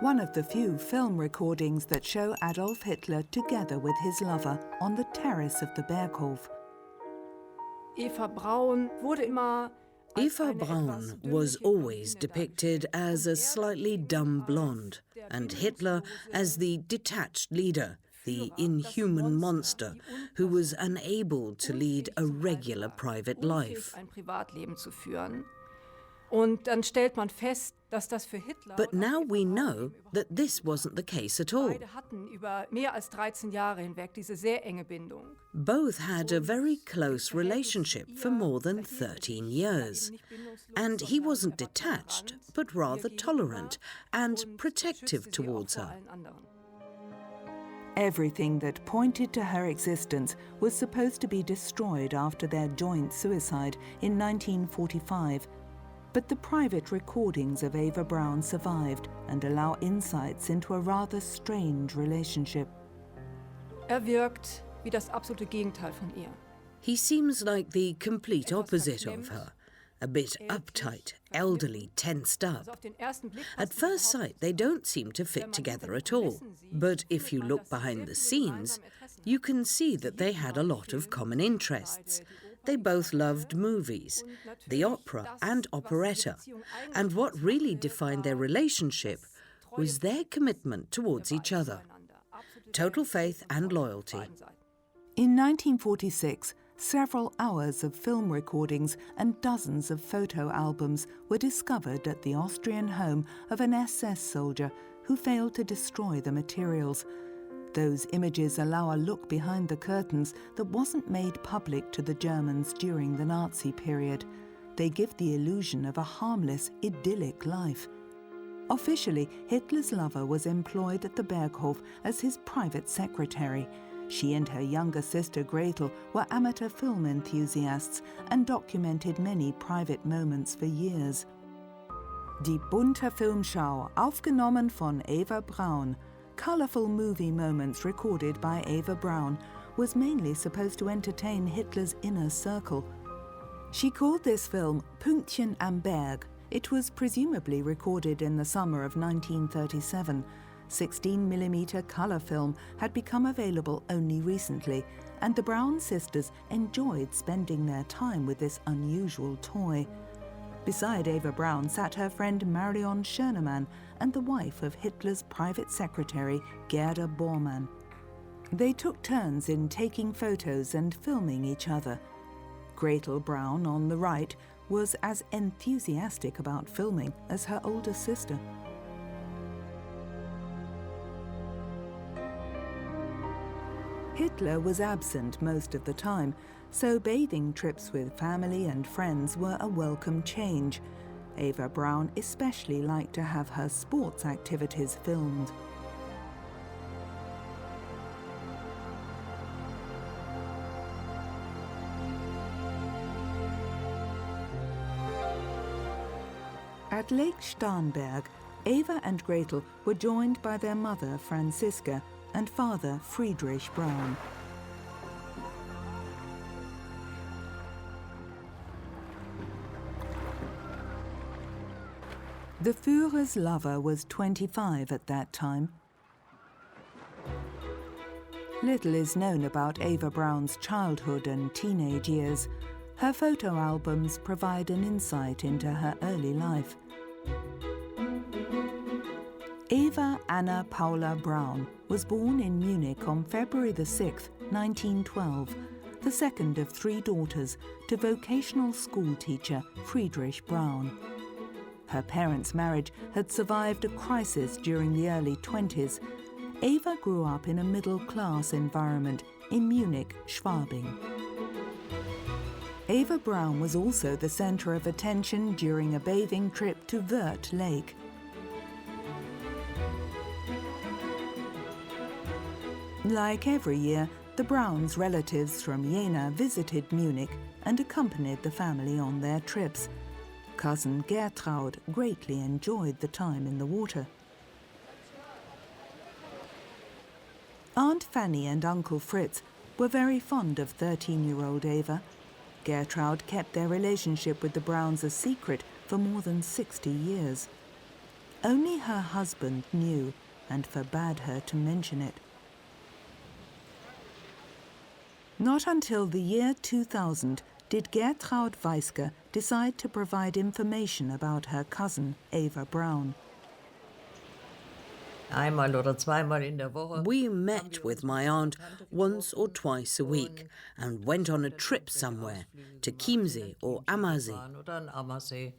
one of the few film recordings that show Adolf Hitler together with his lover on the terrace of the Berghof. Eva Braun was always depicted as a slightly dumb blonde, and Hitler as the detached leader, the inhuman monster who was unable to lead a regular private life. But now we know that this wasn't the case at all. Both had a very close relationship for more than 13 years. And he wasn't detached, but rather tolerant and protective towards her. Everything that pointed to her existence was supposed to be destroyed after their joint suicide in 1945. But the private recordings of Eva Braun survived and allow insights into a rather strange relationship. He seems like the complete opposite of her. A bit uptight, elderly, tensed up. At first sight, they don't seem to fit together at all. But if you look behind the scenes, you can see that they had a lot of common interests. They both loved movies, the opera and operetta, and what really defined their relationship was their commitment towards each other. Total faith and loyalty. In 1946, several hours of film recordings and dozens of photo albums were discovered at the Austrian home of an SS soldier who failed to destroy the materials. Those images allow a look behind the curtains that wasn't made public to the Germans during the Nazi period. They give the illusion of a harmless, idyllic life. Officially, Hitler's lover was employed at the Berghof as his private secretary. She and her younger sister Gretel were amateur film enthusiasts and documented many private moments for years. Die bunte Filmschau, aufgenommen von Eva Braun. Colourful movie moments recorded by Eva Braun was mainly supposed to entertain Hitler's inner circle. She called this film Pünktchen am Berg. It was presumably recorded in the summer of 1937. 16mm colour film had become available only recently, and the Braun sisters enjoyed spending their time with this unusual toy. Beside Eva Braun sat her friend Marion Schönemann and the wife of Hitler's private secretary, Gerda Bormann. They took turns in taking photos and filming each other. Gretel Braun, on the right, was as enthusiastic about filming as her older sister. Hitler was absent most of the time, so bathing trips with family and friends were a welcome change. Eva Braun especially liked to have her sports activities filmed. At Lake Starnberg, Eva and Gretel were joined by their mother Franziska and father Friedrich Braun. The Führer's lover was 25 at that time. Little is known about Eva Braun's childhood and teenage years. Her photo albums provide an insight into her early life. Eva Anna Paula Braun was born in Munich on February 6, 1912, the second of three daughters to vocational school teacher Friedrich Braun. Her parents' marriage had survived a crisis during the early 20s. Eva grew up in a middle-class environment in Munich, Schwabing. Eva Braun was also the center of attention during a bathing trip to Wörth Lake. Like every year, the Brauns' relatives from Jena visited Munich and accompanied the family on their trips. Cousin Gertraud greatly enjoyed the time in the water. Aunt Fanny and Uncle Fritz were very fond of 13-year-old Eva. Gertraud kept their relationship with the Brauns a secret for more than 60 years. Only her husband knew and forbade her to mention it. Not until the year 2000 did Gertraud Weiske decide to provide information about her cousin, Eva Braun. We met with my aunt once or twice a week and went on a trip somewhere, to Chiemsee or Ammersee.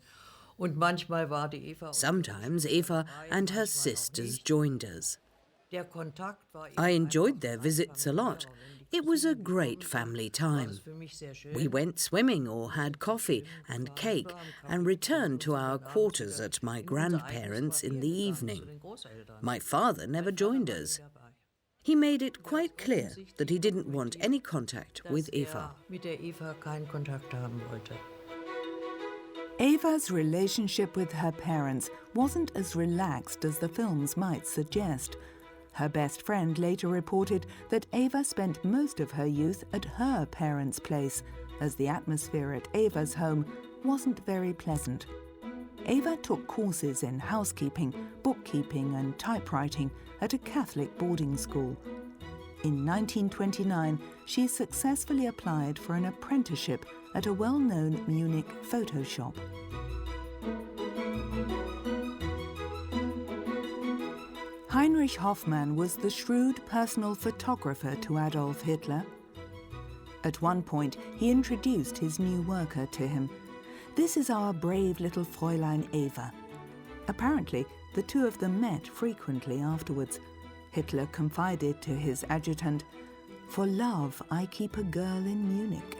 Sometimes Eva and her sisters joined us. I enjoyed their visits a lot. It was a great family time. We went swimming or had coffee and cake and returned to our quarters at my grandparents' in the evening. My father never joined us. He made it quite clear that he didn't want any contact with Eva. Eva's relationship with her parents wasn't as relaxed as the films might suggest. Her best friend later reported that Eva spent most of her youth at her parents' place, as the atmosphere at Eva's home wasn't very pleasant. Eva took courses in housekeeping, bookkeeping and typewriting at a Catholic boarding school. In 1929, she successfully applied for an apprenticeship at a well-known Munich photo shop. Heinrich Hoffmann was the shrewd personal photographer to Adolf Hitler. At one point, he introduced his new worker to him. "This is our brave little Fräulein Eva." Apparently, the two of them met frequently afterwards. Hitler confided to his adjutant, "For love, I keep a girl in Munich."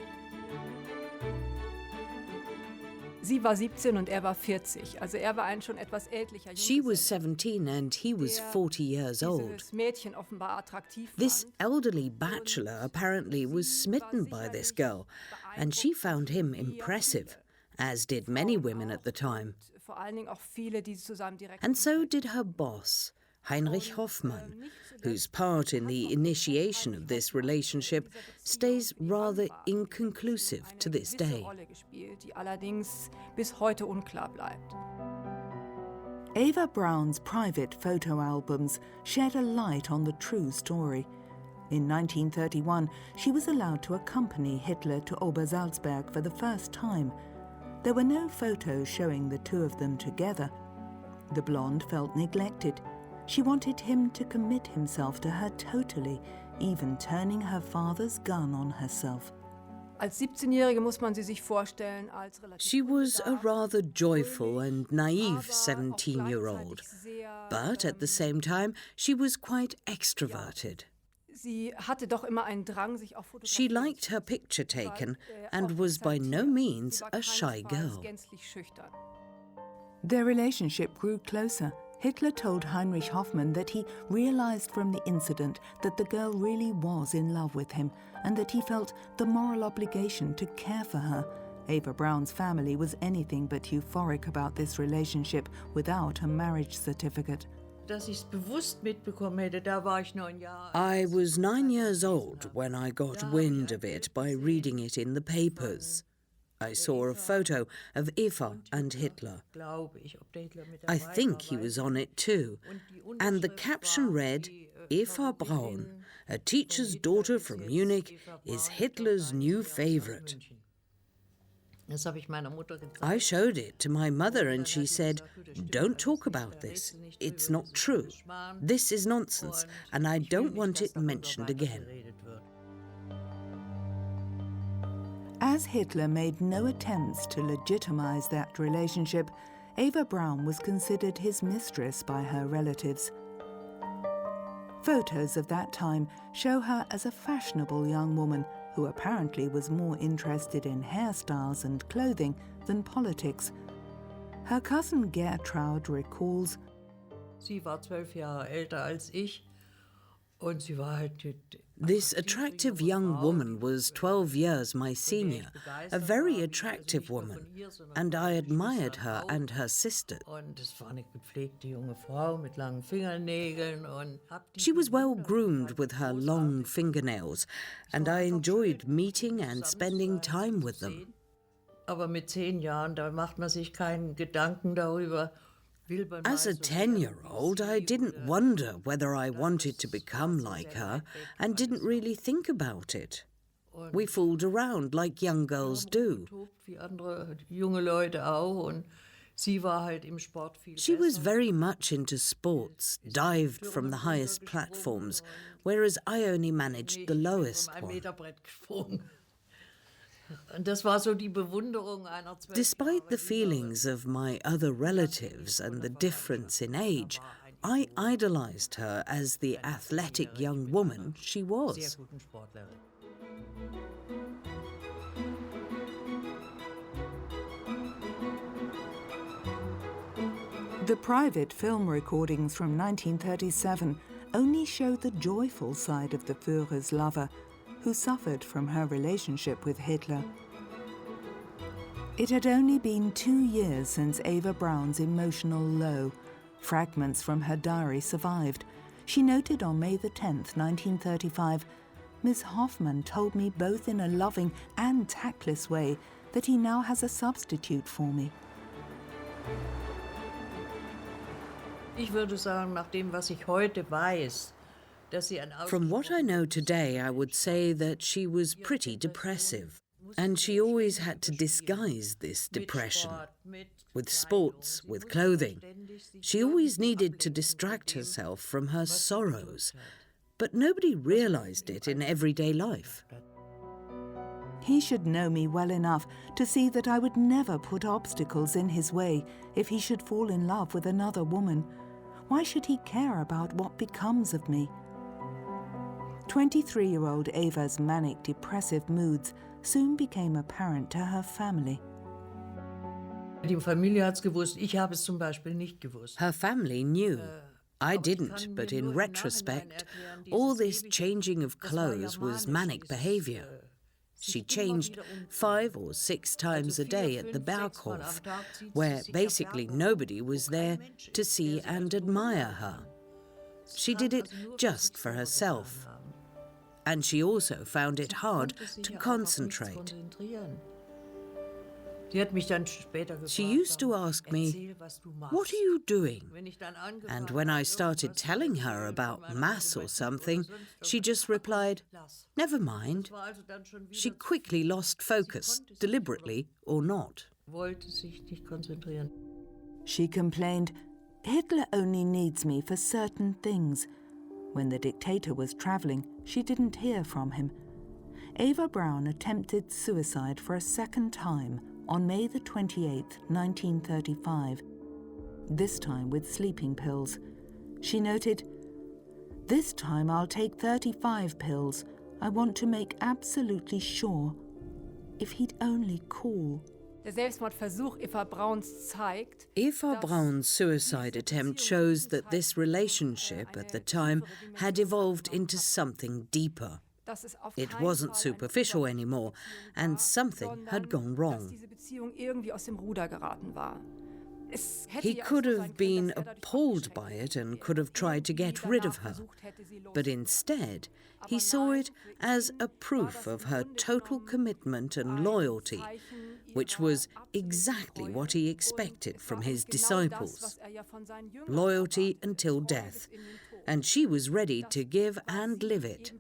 Sie war 17 und war 40. Also war ein schon etwas ältlicher. She was 17 and he was 40 years old. Mädchen offenbar attraktiv This elderly bachelor apparently was smitten by this girl, and she found him impressive, as did many women at the time. Vor allen Dingen auch viele, die zusammen direkt. And so did her boss, Heinrich Hoffmann, whose part in the initiation of this relationship stays rather inconclusive to this day. Die allerdings bis heute unklar bleibt. Eva Braun's private photo albums shed a light on the true story. In 1931, she was allowed to accompany Hitler to Obersalzberg for the first time. There were no photos showing the two of them together. The blonde felt neglected. She wanted him to commit himself to her totally, even turning her father's gun on herself. Als 17-Jährige muss man sie sich vorstellen als relativ. She was a rather joyful and naive 17-year-old, but at the same time she was quite extroverted. Sie hatte doch immer einen Drang, sich auf Fotos. She liked her picture taken and was by no means a shy girl. Their relationship grew closer. Hitler told Heinrich Hoffmann that he realized from the incident that the girl really was in love with him and that he felt the moral obligation to care for her. Eva Braun's family was anything but euphoric about this relationship without a marriage certificate. I was 9 years old when I got wind of it by reading it in the papers. I saw a photo of Eva and Hitler. I think he was on it too. And the caption read, "Eva Braun, a teacher's daughter from Munich, is Hitler's new favorite." I showed it to my mother and she said, "Don't talk about this. It's not true. This is nonsense and I don't want it mentioned again." As Hitler made no attempts to legitimize that relationship, Eva Braun was considered his mistress by her relatives. Photos of that time show her as a fashionable young woman who apparently was more interested in hairstyles and clothing than politics. Her cousin Gertraud recalls, Sie war 12 Jahre älter als ich. This attractive young woman was 12 years my senior, a very attractive woman, and I admired her and her sisters. She was well groomed with her long fingernails, and I enjoyed meeting and spending time with them. Aber mit 10 Jahren, da macht man sich keinen Gedanken darüber, As a 10-year-old, I didn't wonder whether I wanted to become like her and didn't really think about it. We fooled around like young girls do. She was very much into sports, dived from the highest platforms, whereas I only managed the lowest one. Despite the feelings of my other relatives and the difference in age, I idolized her as the athletic young woman she was. The private film recordings from 1937 only show the joyful side of the Führer's lover, who suffered from her relationship with Hitler. It had only been 2 years since Eva Braun's emotional low. Fragments from her diary survived. She noted on May the 10th, 1935, "Miss Hoffmann told me both in a loving and tactless way that he now has a substitute for me." From what I know today, I would say that she was pretty depressive, and she always had to disguise this depression. With sports, with clothing. She always needed to distract herself from her sorrows, but nobody realized it in everyday life. He should know me well enough to see that I would never put obstacles in his way if he should fall in love with another woman. Why should he care about what becomes of me? 23-year-old Eva's manic-depressive moods soon became apparent to her family. Her family knew. I didn't, but in retrospect, all this changing of clothes was manic behavior. She changed 5 or 6 times a day at the Berghof, where basically nobody was there to see and admire her. She did it just for herself. And she also found it hard to concentrate. She used to ask me, "What are you doing?" And when I started telling her about maths or something, she just replied, "Never mind." She quickly lost focus, deliberately or not. She complained, "Hitler only needs me for certain things." When the dictator was traveling, she didn't hear from him. Eva Braun attempted suicide for a second time on May the 28th, 1935, this time with sleeping pills. She noted, "This time I'll take 35 pills. I want to make absolutely sure. If he'd only call." Der Selbstmordversuch Eva Brauns zeigt, Eva Braun's suicide attempt shows that this relationship at the time had evolved into something deeper. It wasn't superficial anymore, and something had gone wrong. He could have been appalled by it and could have tried to get rid of her. But instead, he saw it as a proof of her total commitment and loyalty, which was exactly what he expected from his disciples. Loyalty until death. And she was ready to give and live it.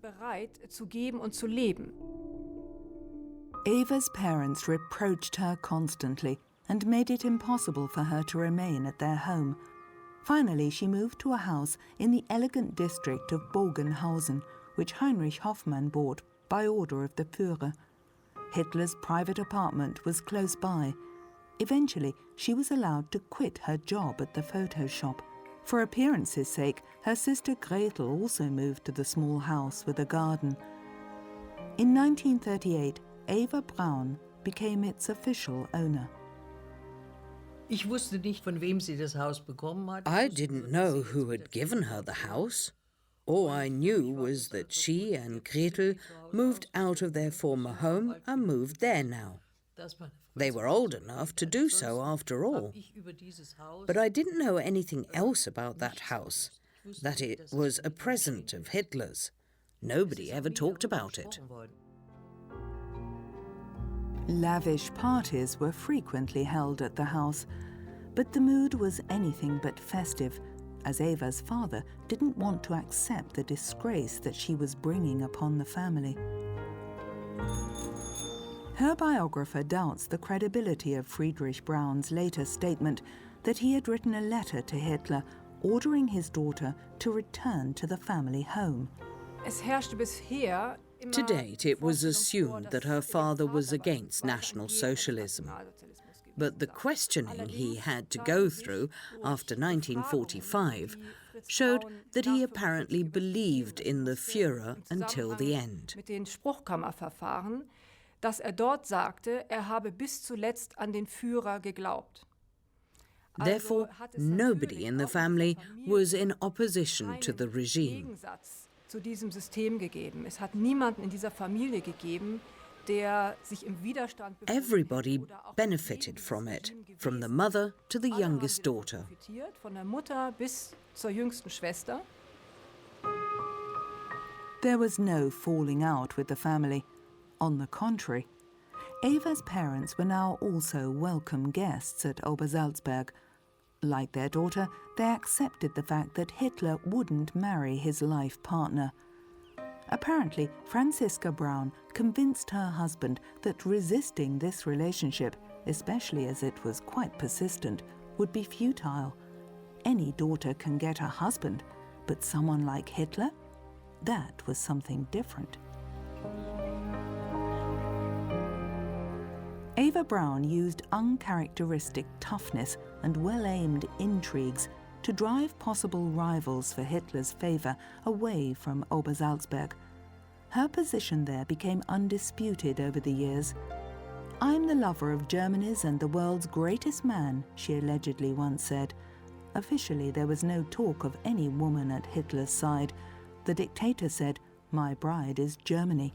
Eva's parents reproached her constantly and made it impossible for her to remain at their home. Finally, she moved to a house in the elegant district of Bogenhausen, which Heinrich Hoffmann bought by order of the Führer. Hitler's private apartment was close by. Eventually, she was allowed to quit her job at the photo shop. For appearance's sake, her sister Gretel also moved to the small house with a garden. In 1938, Eva Braun became its official owner. I didn't know who had given her the house. All I knew was that she and Gretel moved out of their former home and moved there now. They were old enough to do so after all. But I didn't know anything else about that house, that it was a present of Hitler's. Nobody ever talked about it. Lavish parties were frequently held at the house, But the mood was anything but festive, as Eva's father didn't want to accept the disgrace that she was bringing upon the family. Her biographer doubts the credibility of Friedrich Braun's later statement that he had written a letter to Hitler ordering his daughter to return to the family home. To date, it was assumed that her father was against National Socialism. But the questioning he had to go through after 1945 showed that he apparently believed in the Fuhrer until the end. Dass dort sagte, habe bis zuletzt an den Führer geglaubt. Therefore, nobody in the family was in opposition to the regime. Zu diesem System gegeben. Es hat niemanden in dieser Familie gegeben, der sich im Widerstand befunden. Everybody benefited from it, from the mother to the youngest daughter. Von der Mutter bis zur jüngsten Schwester. There was no falling out with the family. On the contrary, Eva's parents were now also welcome guests at Obersalzberg. Like their daughter, they accepted the fact that Hitler wouldn't marry his life partner. Apparently, Franziska Braun convinced her husband that resisting this relationship, especially as it was quite persistent, would be futile. Any daughter can get a husband, but someone like Hitler? That was something different. Eva Braun used uncharacteristic toughness and well-aimed intrigues to drive possible rivals for Hitler's favour away from Obersalzberg. Her position there became undisputed over the years. "I'm the lover of Germany's and the world's greatest man," she allegedly once said. Officially, there was no talk of any woman at Hitler's side. The dictator said, "My bride is Germany."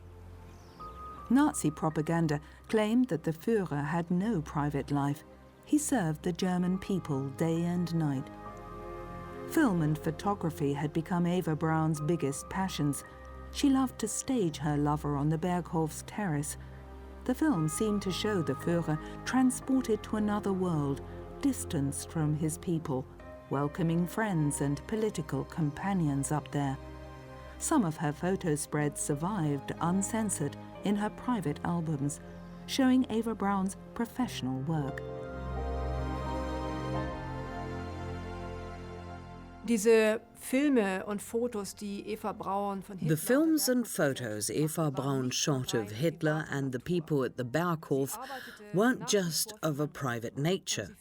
Nazi propaganda claimed that the Fuhrer had no private life. He served the German people day and night. Film and photography had become Eva Braun's biggest passions. She loved to stage her lover on the Berghof's terrace. The film seemed to show the Fuhrer transported to another world, distanced from his people, welcoming friends and political companions up there. Some of her photo spreads survived uncensored in her private albums, showing Eva Braun's professional work. Diese Filme und Fotos, die Eva Braun von Hitler. The films and photos Eva Braun shot of Hitler and the people at the Berghof weren't just of a private nature.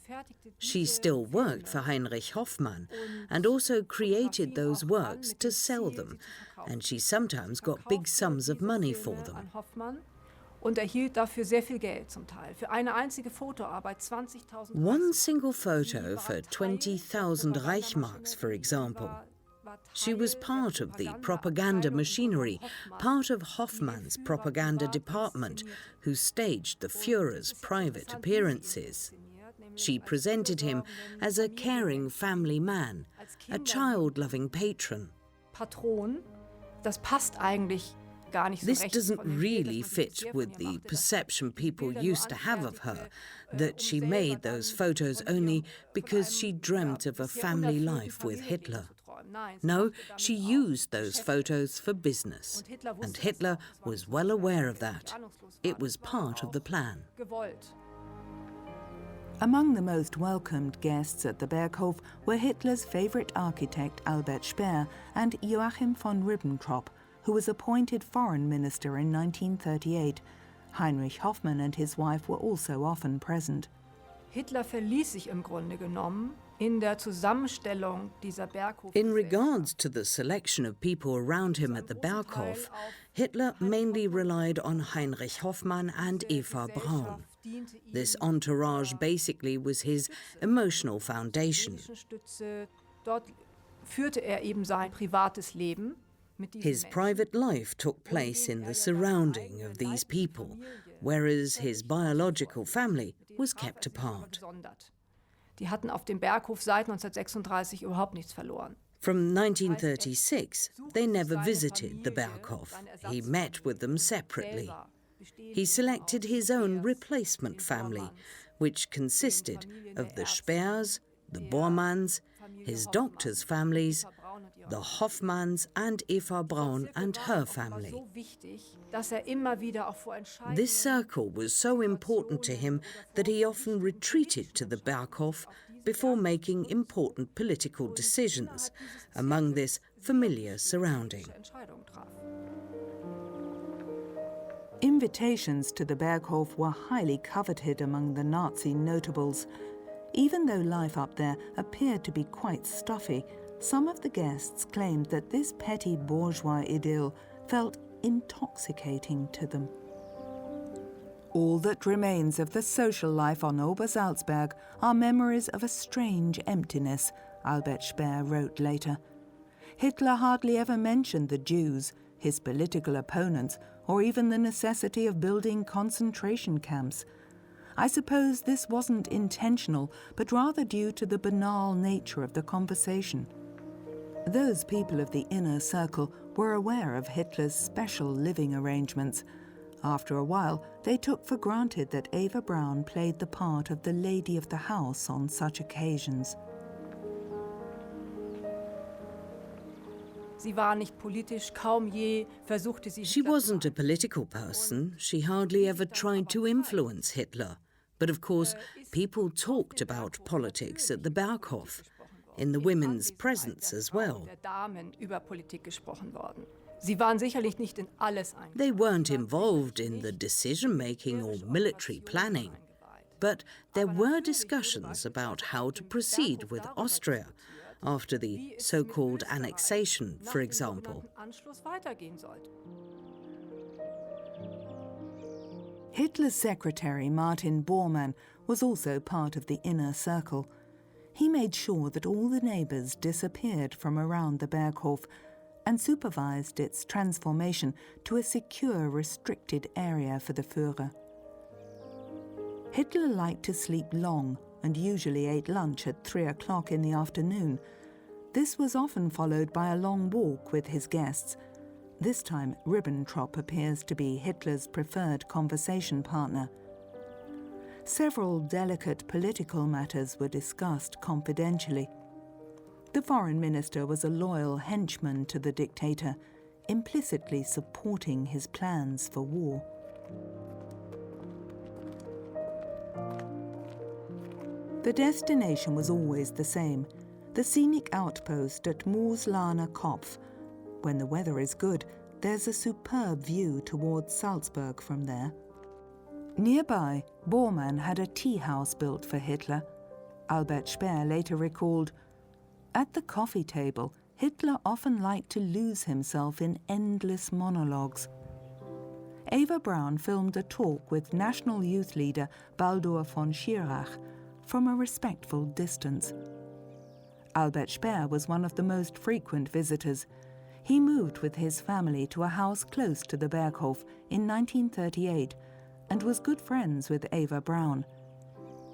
She still worked for Heinrich Hoffmann and also created those works to sell them, and she sometimes got big sums of money for them. Und erhielt dafür sehr viel Geld zum Teil. Für eine einzige Fotoarbeit 20.000. One single photo for 20,000 Reichmarks, for example. She was part of the propaganda machinery, part of Hoffmann's propaganda department, who staged the Führer's private appearances. She presented him as a caring family man, a child-loving patron. Patron, das passt eigentlich. This doesn't really fit with the perception people used to have of her, that she made those photos only because she dreamt of a family life with Hitler. No, she used those photos for business, and Hitler was well aware of that. It was part of the plan. Among the most welcomed guests at the Berghof were Hitler's favourite architect Albert Speer and Joachim von Ribbentrop, who was appointed foreign minister in 1938. Heinrich Hoffmann and his wife were also often present. Hitler verließ sich im Grunde genommen in der Zusammenstellung dieser Berghof. In regards to the selection of people around him at the Berghof, Hitler mainly relied on Heinrich Hoffmann and Eva Braun. This entourage basically was his emotional foundation. Dort führte eben sein privates Leben. His private life took place in the surrounding of these people, whereas his biological family was kept apart. Die hatten auf dem Berghof seit 1936 überhaupt nichts verloren. From 1936, they never visited the Berghof. He met with them separately. He selected his own replacement family, which consisted of the Speers, the Bormanns, his doctors' families, the Hoffmanns and Eva Braun and her family. This circle was so important to him that he often retreated to the Berghof before making important political decisions, among this familiar surrounding. Invitations to the Berghof were highly coveted among the Nazi notables. Even though life up there appeared to be quite stuffy, some of the guests claimed that this petty bourgeois idyll felt intoxicating to them. All that remains of the social life on Obersalzberg are memories of a strange emptiness, Albert Speer wrote later. Hitler hardly ever mentioned the Jews, his political opponents, or even the necessity of building concentration camps. I suppose this wasn't intentional, but rather due to the banal nature of the conversation. Those people of the inner circle were aware of Hitler's special living arrangements. After a while, they took for granted that Eva Braun played the part of the lady of the house on such occasions. She wasn't a political person. She hardly ever tried to influence Hitler. But of course, people talked about politics at the Berghof, in the women's presence as well. They weren't involved in the decision-making or military planning, but there were discussions about how to proceed with Austria after the so-called annexation, for example. Hitler's secretary, Martin Bormann, was also part of the inner circle. He made sure that all the neighbours disappeared from around the Berghof and supervised its transformation to a secure, restricted area for the Fuhrer. Hitler liked to sleep long and usually ate lunch at 3 o'clock in the afternoon. This was often followed by a long walk with his guests. This time, Ribbentrop appears to be Hitler's preferred conversation partner. Several delicate political matters were discussed confidentially. The foreign minister was a loyal henchman to the dictator, implicitly supporting his plans for war. The destination was always the same, the scenic outpost at Mooslaner Kopf. When the weather is good, there's a superb view towards Salzburg from there. Nearby, Bormann had a tea house built for Hitler. Albert Speer later recalled, "At the coffee table, Hitler often liked to lose himself in endless monologues." Eva Braun filmed a talk with National Youth leader Baldur von Schirach from a respectful distance. Albert Speer was one of the most frequent visitors. He moved with his family to a house close to the Berghof in 1938 and was good friends with Eva Braun.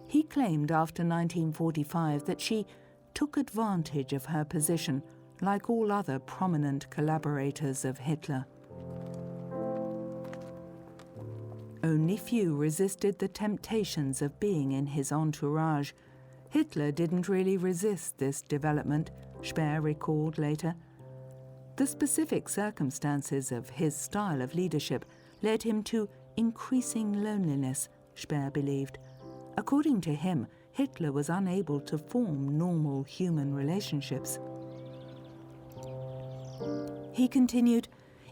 He claimed after 1945 that she took advantage of her position, like all other prominent collaborators of Hitler. Only few resisted the temptations of being in his entourage. Hitler didn't really resist this development, Speer recalled later. The specific circumstances of his style of leadership led him to increasing loneliness, Speer believed. According to him, Hitler was unable to form normal human relationships. He continued,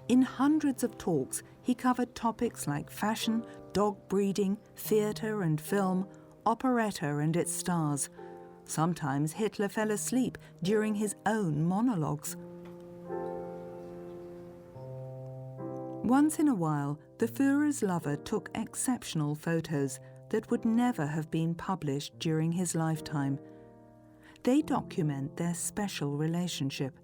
"In hundreds of talks, he covered topics like fashion, dog breeding, theatre and film, operetta and its stars. Sometimes Hitler fell asleep during his own monologues." Once in a while, the Führer's lover took exceptional photos that would never have been published during his lifetime. They document their special relationship.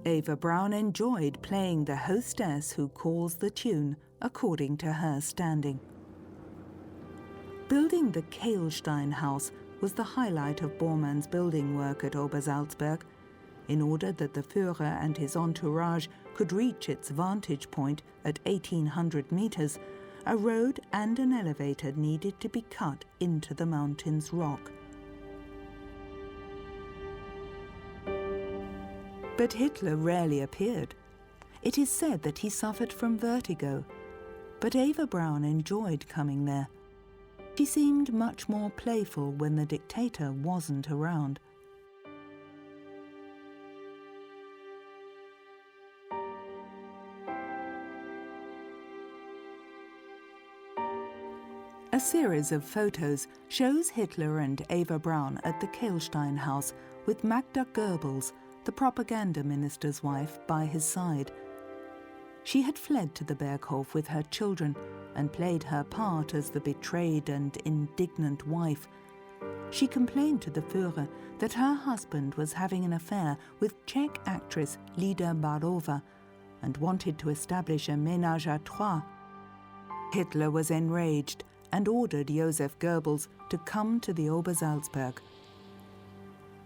Eva Braun enjoyed playing the hostess who calls the tune, according to her standing. Building the Kehlsteinhaus was the highlight of Bormann's building work at Obersalzberg. In order that the Führer and his entourage could reach its vantage point at 1,800 meters, a road and an elevator needed to be cut into the mountain's rock. But Hitler rarely appeared. It is said that he suffered from vertigo, but Eva Braun enjoyed coming there. She seemed much more playful when the dictator wasn't around. A series of photos shows Hitler and Eva Braun at the Kehlsteinhaus with Magda Goebbels, the propaganda minister's wife, by his side. She had fled to the Berghof with her children and played her part as the betrayed and indignant wife. She complained to the Fuhrer that her husband was having an affair with Czech actress Lida Barova and wanted to establish a ménage à trois. Hitler was enraged and ordered Josef Goebbels to come to the Obersalzberg.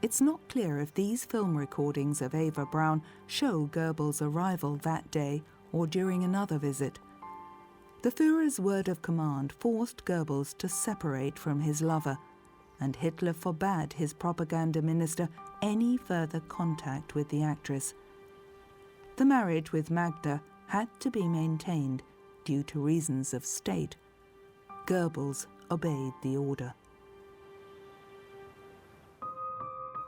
It's not clear if these film recordings of Eva Braun show Goebbels' arrival that day or during another visit. The Führer's word of command forced Goebbels to separate from his lover, and Hitler forbade his propaganda minister any further contact with the actress. The marriage with Magda had to be maintained due to reasons of state. Goebbels obeyed the order.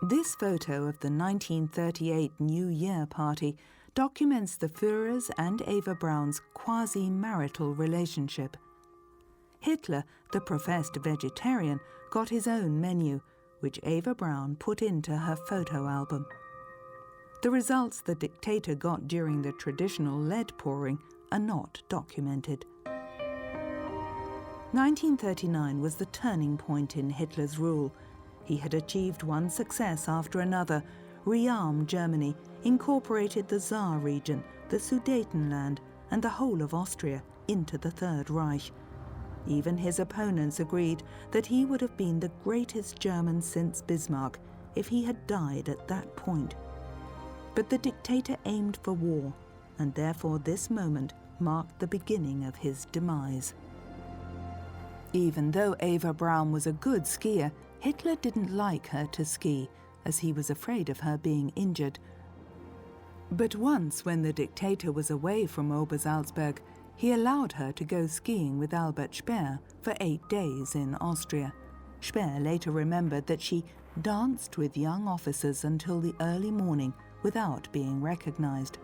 This photo of the 1938 New Year party documents the Führer's and Eva Braun's quasi-marital relationship. Hitler, the professed vegetarian, got his own menu, which Eva Braun put into her photo album. The results the dictator got during the traditional lead pouring are not documented. 1939 was the turning point in Hitler's rule. He had achieved one success after another, rearmed Germany, incorporated the Saar region, the Sudetenland, and the whole of Austria into the Third Reich. Even his opponents agreed that he would have been the greatest German since Bismarck if he had died at that point. But the dictator aimed for war, and therefore this moment marked the beginning of his demise. Even though Eva Braun was a good skier, Hitler didn't like her to ski, as he was afraid of her being injured. But once, when the dictator was away from Obersalzberg, he allowed her to go skiing with Albert Speer for 8 days in Austria. Speer later remembered that she danced with young officers until the early morning without being recognized.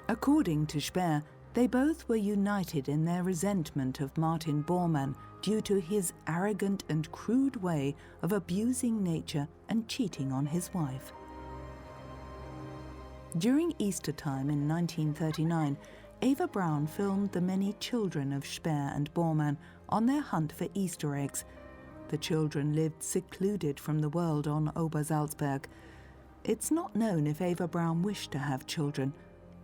According to Speer, they both were united in their resentment of Martin Bormann due to his arrogant and crude way of abusing nature and cheating on his wife. During Easter time in 1939, Eva Braun filmed the many children of Speer and Bormann on their hunt for Easter eggs. The children lived secluded from the world on Obersalzberg. It's not known if Eva Braun wished to have children.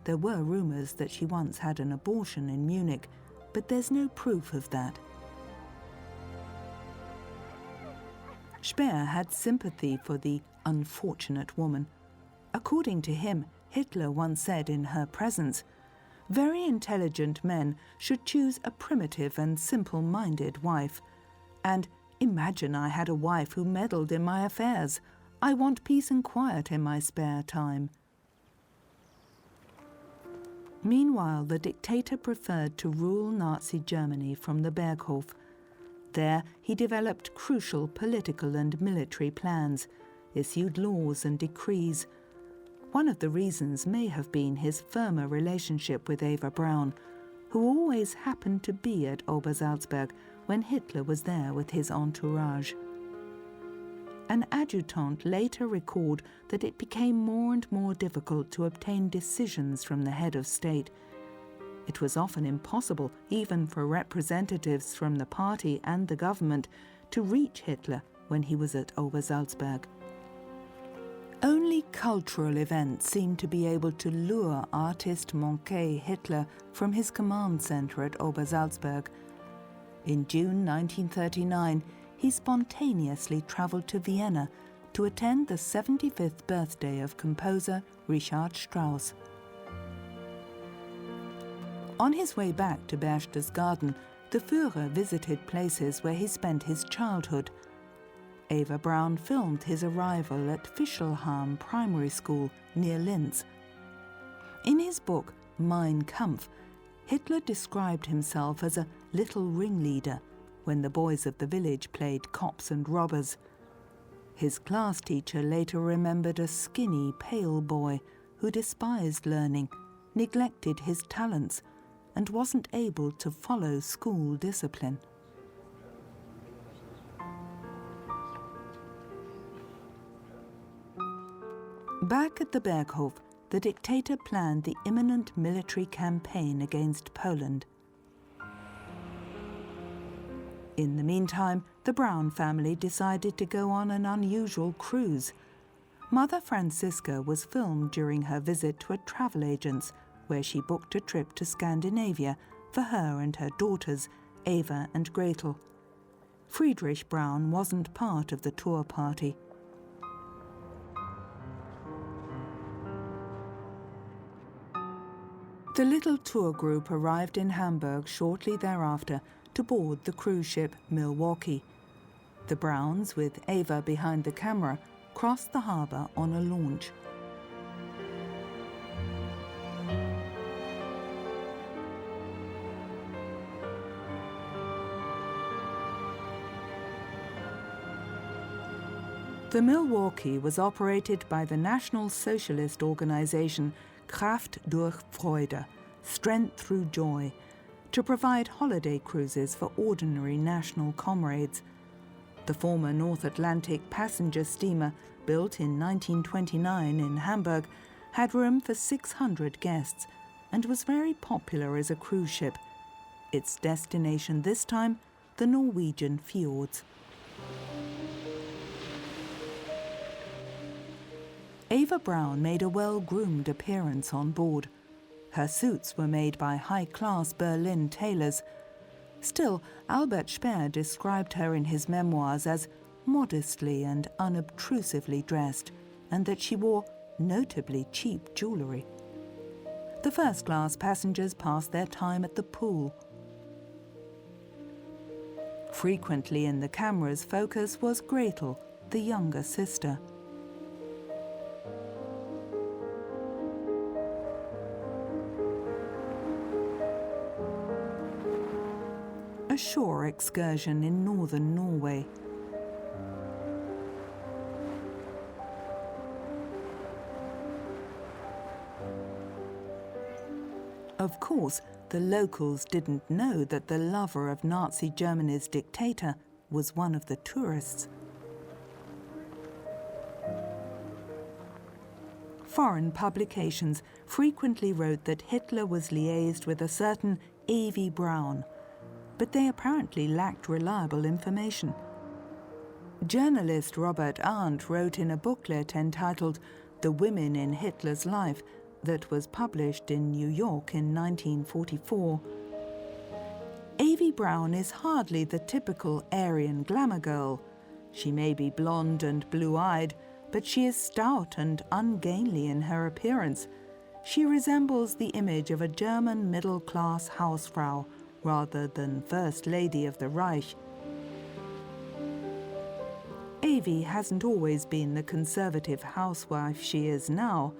There were rumors that she once had an abortion in Munich, but there's no proof of that. Speer had sympathy for the unfortunate woman. According to him, Hitler once said in her presence, "Very intelligent men should choose a primitive and simple-minded wife." And, "Imagine I had a wife who meddled in my affairs. I want peace and quiet in my spare time." Meanwhile, the dictator preferred to rule Nazi Germany from the Berghof. There, he developed crucial political and military plans, issued laws and decrees. One of the reasons may have been his firmer relationship with Eva Braun, who always happened to be at Obersalzberg when Hitler was there with his entourage. An adjutant later recalled that it became more and more difficult to obtain decisions from the head of state. It was often impossible, even for representatives from the party and the government, to reach Hitler when he was at Obersalzberg. Only cultural events seemed to be able to lure artist Moncke Hitler from his command center at Obersalzberg. In June 1939, he spontaneously traveled to Vienna to attend the 75th birthday of composer Richard Strauss. On his way back to Berchtesgaden, the Fuhrer visited places where he spent his childhood. Eva Braun filmed his arrival at Fischelham Primary School near Linz. In his book Mein Kampf, Hitler described himself as a little ringleader when the boys of the village played cops and robbers. His class teacher later remembered a skinny, pale boy who despised learning, neglected his talents, and wasn't able to follow school discipline. Back at the Berghof, the dictator planned the imminent military campaign against Poland. In the meantime, the Braun family decided to go on an unusual cruise. Mother Franziska was filmed during her visit to a travel agent's, where she booked a trip to Scandinavia for her and her daughters, Eva and Gretel. Friedrich Braun wasn't part of the tour party. The little tour group arrived in Hamburg shortly thereafter to board the cruise ship Milwaukee. The Brauns, with Eva behind the camera, crossed the harbour on a launch. The Milwaukee was operated by the National Socialist organization Kraft durch Freude, Strength Through Joy, to provide holiday cruises for ordinary national comrades. The former North Atlantic passenger steamer, built in 1929 in Hamburg, had room for 600 guests and was very popular as a cruise ship. Its destination this time, the Norwegian fjords. Eva Braun made a well-groomed appearance on board. Her suits were made by high-class Berlin tailors. Still, Albert Speer described her in his memoirs as modestly and unobtrusively dressed, and that she wore notably cheap jewellery. The first-class passengers passed their time at the pool. Frequently in the camera's focus was Gretel, the younger sister. A shore excursion in northern Norway. Of course, the locals didn't know that the lover of Nazi Germany's dictator was one of the tourists. Foreign publications frequently wrote that Hitler was liaised with a certain Eva Braun, but they apparently lacked reliable information. Journalist Robert Arndt wrote in a booklet entitled The Women in Hitler's Life that was published in New York in 1944. Eva Braun is hardly the typical Aryan glamour girl. She may be blonde and blue-eyed, but she is stout and ungainly in her appearance. She resembles the image of a German middle-class Hausfrau rather than First Lady of the Reich. Eva hasn't always been the conservative housewife she is now.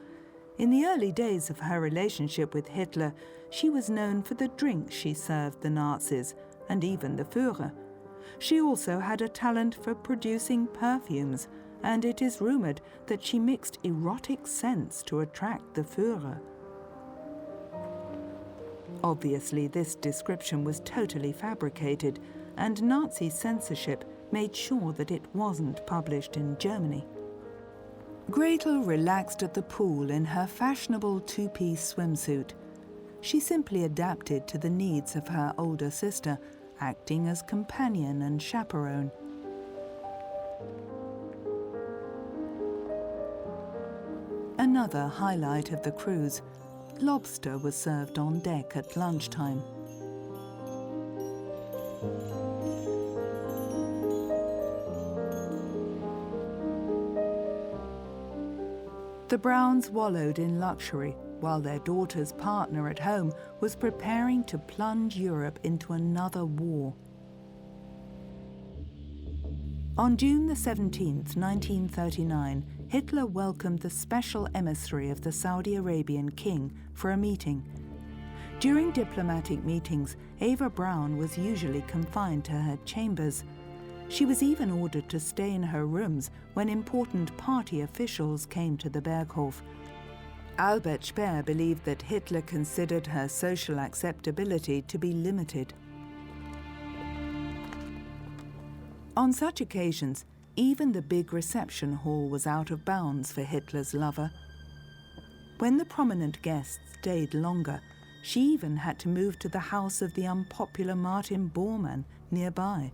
In the early days of her relationship with Hitler, she was known for the drinks she served the Nazis, and even the Fuhrer. She also had a talent for producing perfumes, and it is rumoured that she mixed erotic scents to attract the Fuhrer. Obviously, this description was totally fabricated, and Nazi censorship made sure that it wasn't published in Germany. Gretel relaxed at the pool in her fashionable two-piece swimsuit. She simply adapted to the needs of her older sister, acting as companion and chaperone. Another highlight of the cruise, lobster was served on deck at lunchtime. The Brauns wallowed in luxury, while their daughter's partner at home was preparing to plunge Europe into another war. On June the 17th, 1939, Hitler welcomed the special emissary of the Saudi Arabian king for a meeting. During diplomatic meetings, Eva Braun was usually confined to her chambers. She was even ordered to stay in her rooms when important party officials came to the Berghof. Albert Speer believed that Hitler considered her social acceptability to be limited. On such occasions, even the big reception hall was out of bounds for Hitler's lover. When the prominent guests stayed longer, she even had to move to the house of the unpopular Martin Bormann nearby.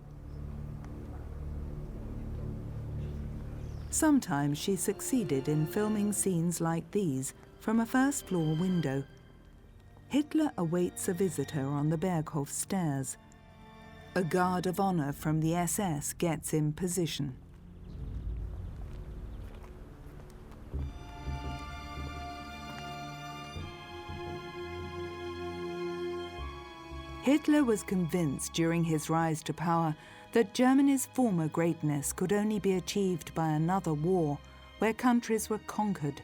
Sometimes she succeeded in filming scenes like these from a first-floor window. Hitler awaits a visitor on the Berghof stairs. A guard of honor from the SS gets in position. Hitler was convinced during his rise to power that Germany's former greatness could only be achieved by another war where countries were conquered.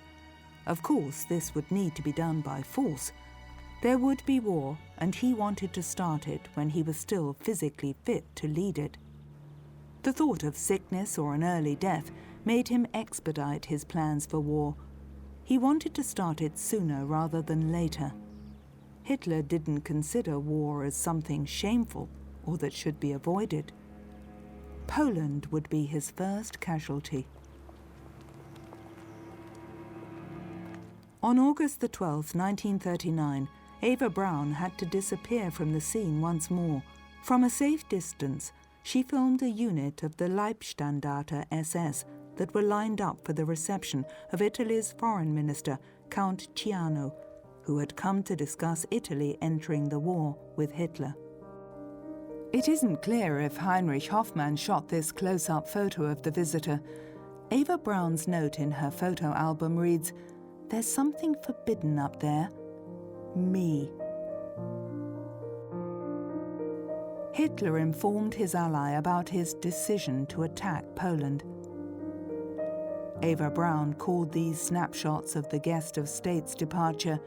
Of course, this would need to be done by force. There would be war, and he wanted to start it when he was still physically fit to lead it. The thought of sickness or an early death made him expedite his plans for war. He wanted to start it sooner rather than later. Hitler didn't consider war as something shameful or that should be avoided. Poland would be his first casualty. On August the 12th, 1939, Eva Braun had to disappear from the scene once more. From a safe distance, she filmed a unit of the Leibstandarte SS that were lined up for the reception of Italy's foreign minister, Count Ciano, who had come to discuss Italy entering the war with Hitler. It isn't clear if Heinrich Hoffmann shot this close-up photo of the visitor. Eva Braun's note in her photo album reads, "There's something forbidden up there. Me." Hitler informed his ally about his decision to attack Poland. Eva Braun called these snapshots of the guest of state's departure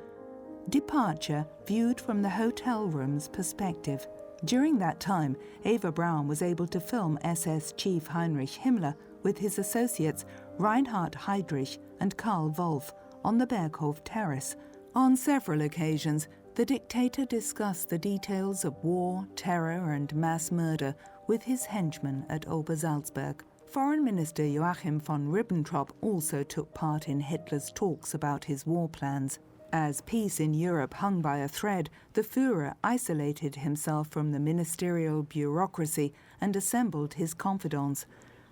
viewed from the hotel room's perspective. During that time, Eva Braun was able to film SS Chief Heinrich Himmler with his associates Reinhard Heydrich and Karl Wolff on the Berghof terrace. On several occasions, the dictator discussed the details of war, terror and mass murder with his henchmen at Obersalzberg. Foreign Minister Joachim von Ribbentrop also took part in Hitler's talks about his war plans. As peace in Europe hung by a thread, the Fuhrer isolated himself from the ministerial bureaucracy and assembled his confidants.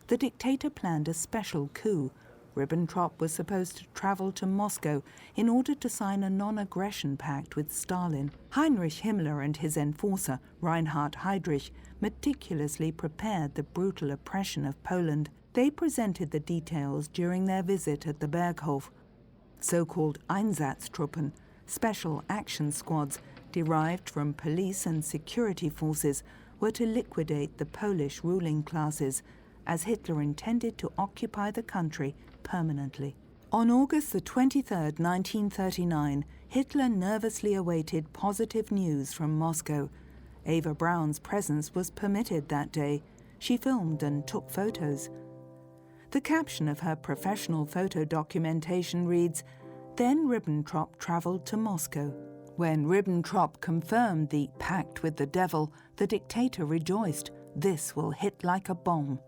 The dictator planned a special coup. Ribbentrop was supposed to travel to Moscow in order to sign a non-aggression pact with Stalin. Heinrich Himmler and his enforcer, Reinhard Heydrich, meticulously prepared the brutal oppression of Poland. They presented the details during their visit at the Berghof. So-called Einsatztruppen, special action squads derived from police and security forces, were to liquidate the Polish ruling classes, as Hitler intended to occupy the country permanently. On August the 23rd, 1939, Hitler nervously awaited positive news from Moscow. Eva Braun's presence was permitted that day. She filmed and took photos. The caption of her professional photo documentation reads, "Then Ribbentrop travelled to Moscow." When Ribbentrop confirmed the pact with the devil, the dictator rejoiced. "This will hit like a bomb."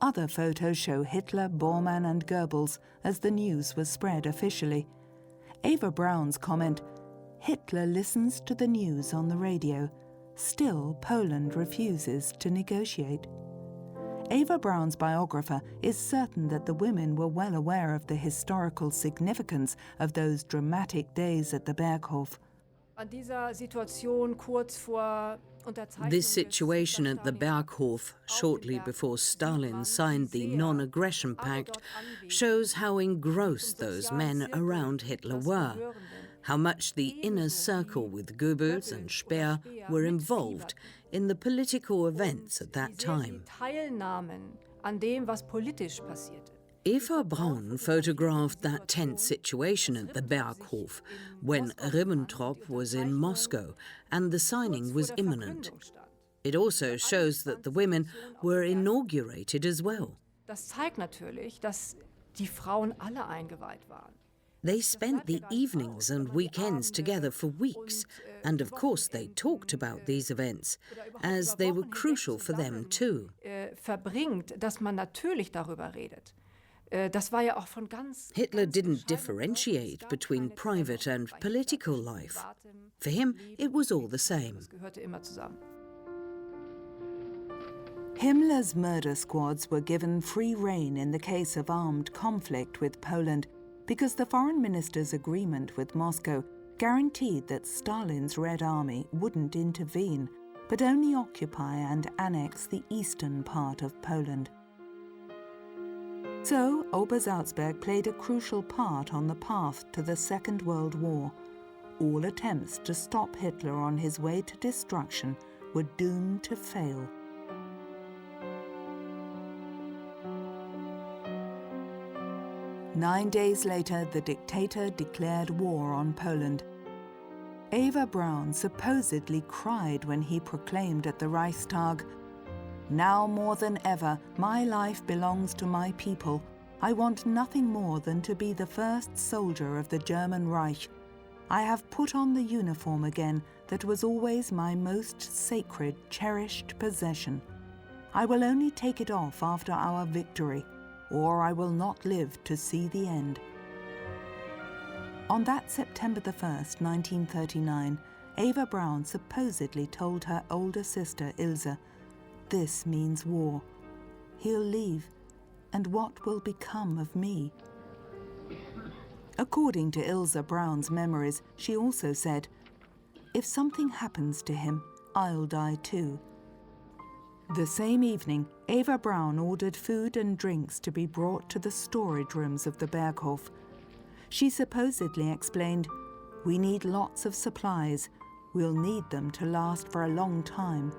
Other photos show Hitler, Bormann and Goebbels as the news was spread officially. Eva Braun's comment, "Hitler listens to the news on the radio. Still, Poland refuses to negotiate." Eva Braun's biographer is certain that the women were well aware of the historical significance of those dramatic days at the Berghof. An dieser Situation kurz vor This situation at the Berghof, shortly before Stalin signed the Non-Aggression Pact, shows how engrossed those men around Hitler were, how much the inner circle with Goebbels and Speer were involved in the political events at that time. Eva Braun photographed that tense situation at the Berghof when Ribbentrop was in Moscow and the signing was imminent. It also shows that the women were inaugurated as well. They spent the evenings and weekends together for weeks, and of course they talked about these events, as they were crucial for them too. Hitler didn't differentiate between private and political life. For him, it was all the same. Himmler's murder squads were given free rein in the case of armed conflict with Poland because the foreign minister's agreement with Moscow guaranteed that Stalin's Red Army wouldn't intervene, but only occupy and annex the eastern part of Poland. So, Obersalzberg played a crucial part on the path to the Second World War. All attempts to stop Hitler on his way to destruction were doomed to fail. Nine days later, the dictator declared war on Poland. Eva Braun supposedly cried when he proclaimed at the Reichstag, "Now more than ever, my life belongs to my people. I want nothing more than to be the first soldier of the German Reich. I have put on the uniform again that was always my most sacred, cherished possession. I will only take it off after our victory, or I will not live to see the end." On that September the 1st, 1939, Eva Braun supposedly told her older sister Ilse, "This means war. He'll leave, and what will become of me?" According to Ilse Braun's memories, she also said, "If something happens to him, I'll die too." The same evening, Eva Braun ordered food and drinks to be brought to the storage rooms of the Berghof. She supposedly explained, "We need lots of supplies. We'll need them to last for a long time."